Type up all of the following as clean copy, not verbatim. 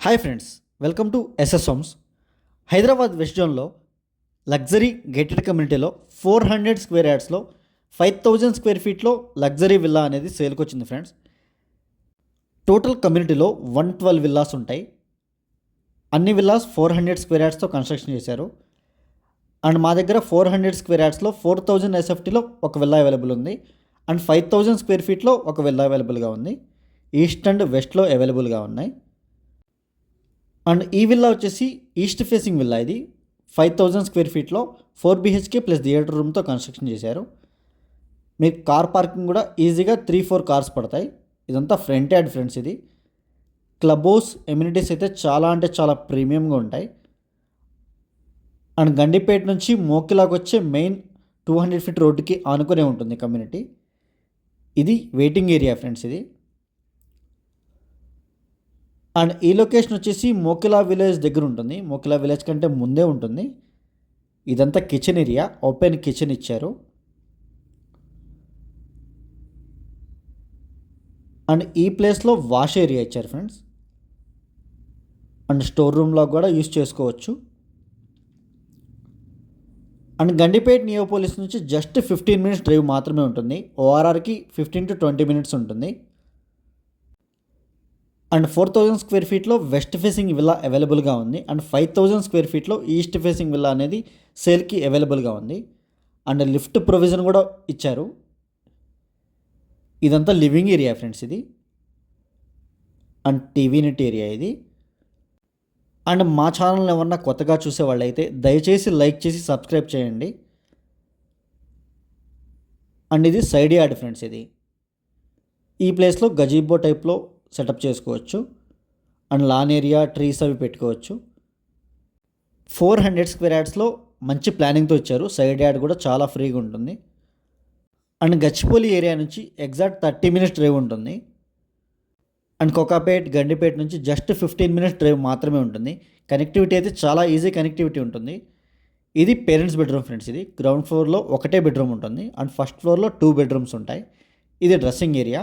Hi friends, welcome to SS homes. Hyderabad west జోన్లో luxury gated కమ్యూనిటీలో 400 square యార్డ్స్లో 5000 square ఫీట్లో లగ్జరీ విల్లా అనేది సేల్కి వచ్చింది ఫ్రెండ్స్. టోటల్ కమ్యూనిటీలో 112 విల్లాస్ ఉంటాయి. అన్ని విల్లాస్ 400 స్క్వేర్ యార్డ్స్తో కన్స్ట్రక్షన్ చేశారు. అండ్ మా దగ్గర 400 స్క్వేర్ యార్డ్స్లో 4000 ఎస్ఎఫ్టీలో ఒక విల్లా అవైలబుల్ ఉంది. అండ్ 5000 స్క్వేర్ ఫీట్లో ఒక విల్లా అవైలబుల్గా ఉంది. ఈస్ట్ అండ్ వెస్ట్లో అవైలబుల్గా ఉన్నాయి. అండ్ ఈ విల్లా వచ్చేసి ఈస్ట్ ఫేసింగ్ విల్లా. ఇది 5000 స్క్వేర్ ఫీట్లో 4 BHK ప్లస్ థియేటర్ రూమ్తో కన్స్ట్రక్షన్ చేశారు. మీకు కార్ పార్కింగ్ కూడా ఈజీగా 3-4 కార్స్ పడతాయి. ఇదంతా ఫ్రంట్ యార్డ్ ఫ్రెండ్స్. ఇది క్లబ్ హౌస్ ఎమ్యూనిటీస్ అయితే చాలా అంటే చాలా ప్రీమియంగా ఉంటాయి. అండ్ గండిపేట నుంచి మోకిలాకు వచ్చే మెయిన్ 200 ఫీట్ రోడ్డుకి ఆనుకునే ఉంటుంది కమ్యూనిటీ. ఇది వెయిటింగ్ ఏరియా ఫ్రెండ్స్. ఇది అండ్ ఈ లొకేషన్ వచ్చేసి మోకిలా విలేజ్ దగ్గర ఉంటుంది. మోకిలా విలేజ్ కంటే ముందే ఉంటుంది. ఇదంతా కిచెన్ ఏరియా, ఓపెన్ కిచెన్ ఇచ్చారు. అండ్ ఈ ప్లేస్లో వాష్ ఏరియా ఇచ్చారు ఫ్రెండ్స్. అండ్ స్టోర్ రూమ్లో కూడా యూస్ చేసుకోవచ్చు. అండ్ గండిపేట నియోపోలిస్ నుంచి జస్ట్ 15 మినిట్స్ డ్రైవ్ మాత్రమే ఉంటుంది. ఓఆర్ఆర్కి 15 to 20 మినిట్స్ ఉంటుంది. అండ్ 4000 స్క్వేర్ ఫీట్లో వెస్ట్ ఫేసింగ్ విల్లా అవైలబుల్గా ఉంది. అండ్ 5000 స్క్వేర్ ఫీట్లో ఈస్ట్ ఫేసింగ్ విల్లా అనేది సేల్కి అవైలబుల్గా ఉంది. అండ్ లిఫ్ట్ ప్రొవిజన్ కూడా ఇచ్చారు. ఇదంతా లివింగ్ ఏరియా ఫ్రెండ్స్. ఇది అండ్ టీవీ నెట్ ఏరియా ఇది. అండ్ మా ఛానల్ ఏమన్నా కొత్తగా చూసే వాళ్ళైతే దయచేసి లైక్ చేసి సబ్స్క్రైబ్ చేయండి. అండ్ ఇది సైడ్ యార్డ్ ఫ్రెండ్స్. ఇది ఈ ప్లేస్లో గజీబో టైప్లో సెటప్ చేసుకోవచ్చు. అండ్ లాన్ ఏరియా, ట్రీస్ అవి పెట్టుకోవచ్చు. 400 స్క్వేర్ యార్డ్స్లో మంచి ప్లానింగ్తో ఇచ్చారు. సైడ్ యార్డ్ కూడా చాలా ఫ్రీగా ఉంటుంది. అండ్ గచ్చిపోలి ఏరియా నుంచి ఎగ్జాక్ట్ 30 మినిట్స్ డ్రైవ్ ఉంటుంది. అండ్ కోకాపేట్, గండిపేట నుంచి జస్ట్ 15 మినిట్స్ డ్రైవ్ మాత్రమే ఉంటుంది. కనెక్టివిటీ అయితే చాలా ఈజీ కనెక్టివిటీ ఉంటుంది. ఇది పేరెంట్స్ బెడ్రూమ్ ఫ్రెండ్స్. ఇది గ్రౌండ్ ఫ్లోర్లో ఒకటే బెడ్రూమ్ ఉంటుంది. అండ్ ఫస్ట్ ఫ్లోర్లో 2 బెడ్రూమ్స్ ఉంటాయి. ఇది dressing area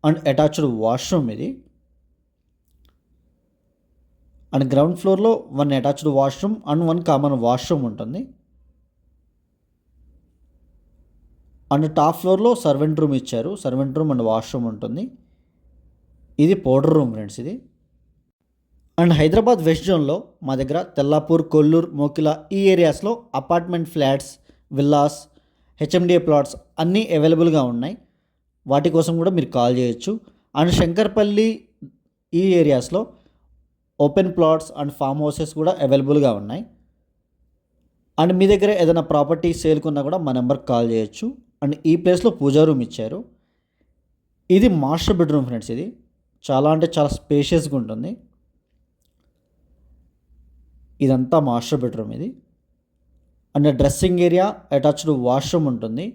and attached washroom ఇది. అండ్ గ్రౌండ్ ఫ్లోర్లో 1 attached washroom and 1 common washroom ఉంటుంది. అండ్ టాప్ ఫ్లోర్లో సర్వెంట్ రూమ్ ఇచ్చారు. సర్వెంట్ రూమ్ అండ్ వాష్రూమ్ ఉంటుంది. ఇది పౌడర్ రూమ్ ఫ్రెండ్స్. ఇది అండ్ హైదరాబాద్ వెస్ట్ జోన్లో మా దగ్గర తెల్లాపూర్, కొల్లూరు, మోకిలా ఈ ఏరియాస్లో apartment flats, villas, HMDA plots అన్నీ అవైలబుల్గా ఉన్నాయి. వాటి కోసం కూడా మీరు కాల్ చేయొచ్చు. అండ్ శంకర్పల్లి ఈ ఏరియాస్లో open plots and form houses కూడా అవైలబుల్గా ఉన్నాయి. అండ్ మీ దగ్గర ఏదైనా ప్రాపర్టీ సేల్కున్నా కూడా మా నెంబర్కి కాల్ చేయొచ్చు. అండ్ ఈ ప్లేస్లో పూజా రూమ్ ఇచ్చారు. ఇది మాస్టర్ బెడ్రూమ్ ఫ్రెండ్స్. ఇది చాలా అంటే చాలా స్పేషియస్గా ఉంటుంది. ఇదంతా మాస్టర్ బెడ్రూమ్ ఇది. And dressing area, attached washroom ఉంటుంది.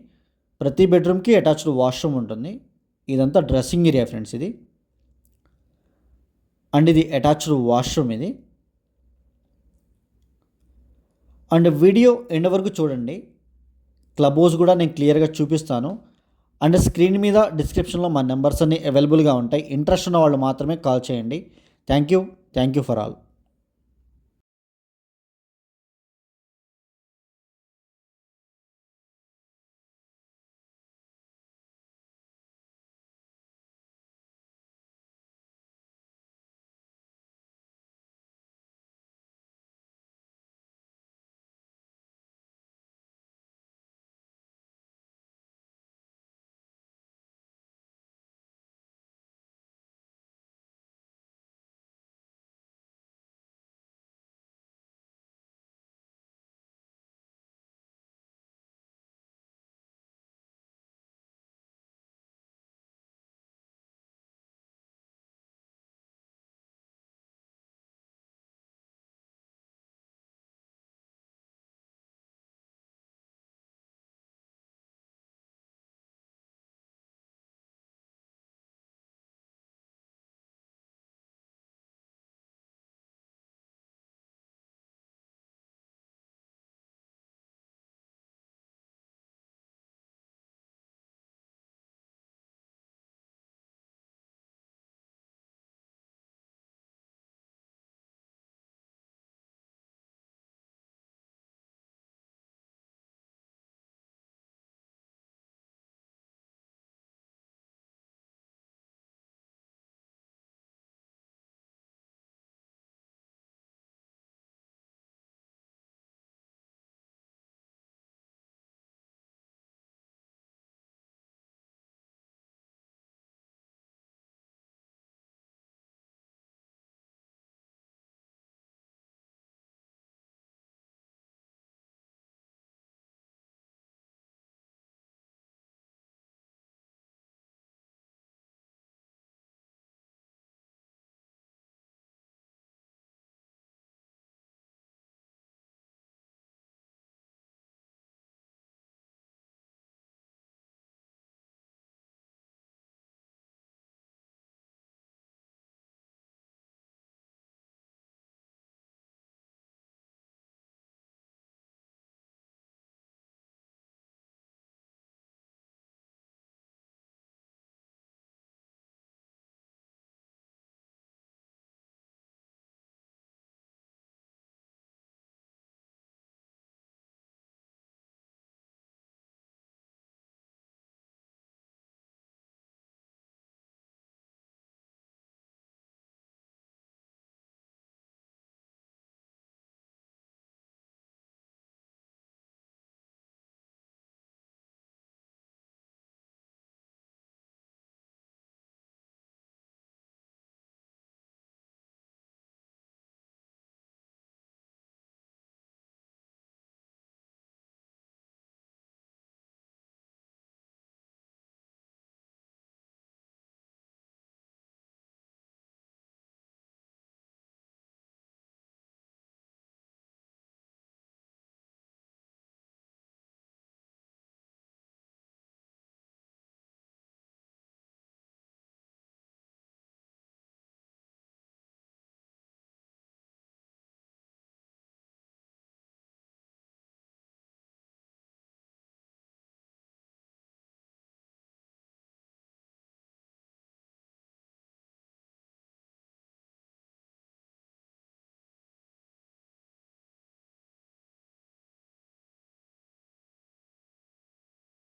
ప్రతి బెడ్రూమ్కి అటాచ్డ్ వాష్రూమ్ ఉంటుంది. ఇదంతా డ్రెస్సింగ్ ఏరియా ఫ్రెండ్స్. ఇది అండ్ ఇది అటాచ్డ్ వాష్రూమ్ ఇది. అండ్ వీడియో ఎండ్ వరకు చూడండి. క్లబ్ హౌస్ కూడా నేను క్లియర్గా చూపిస్తాను. అండ్ స్క్రీన్ మీద డిస్క్రిప్షన్లో మా నెంబర్స్ అన్ని అవైలబుల్గా ఉంటాయి. ఇంట్రెస్ట్ ఉన్న వాళ్ళు మాత్రమే కాల్ చేయండి. Thank you for all.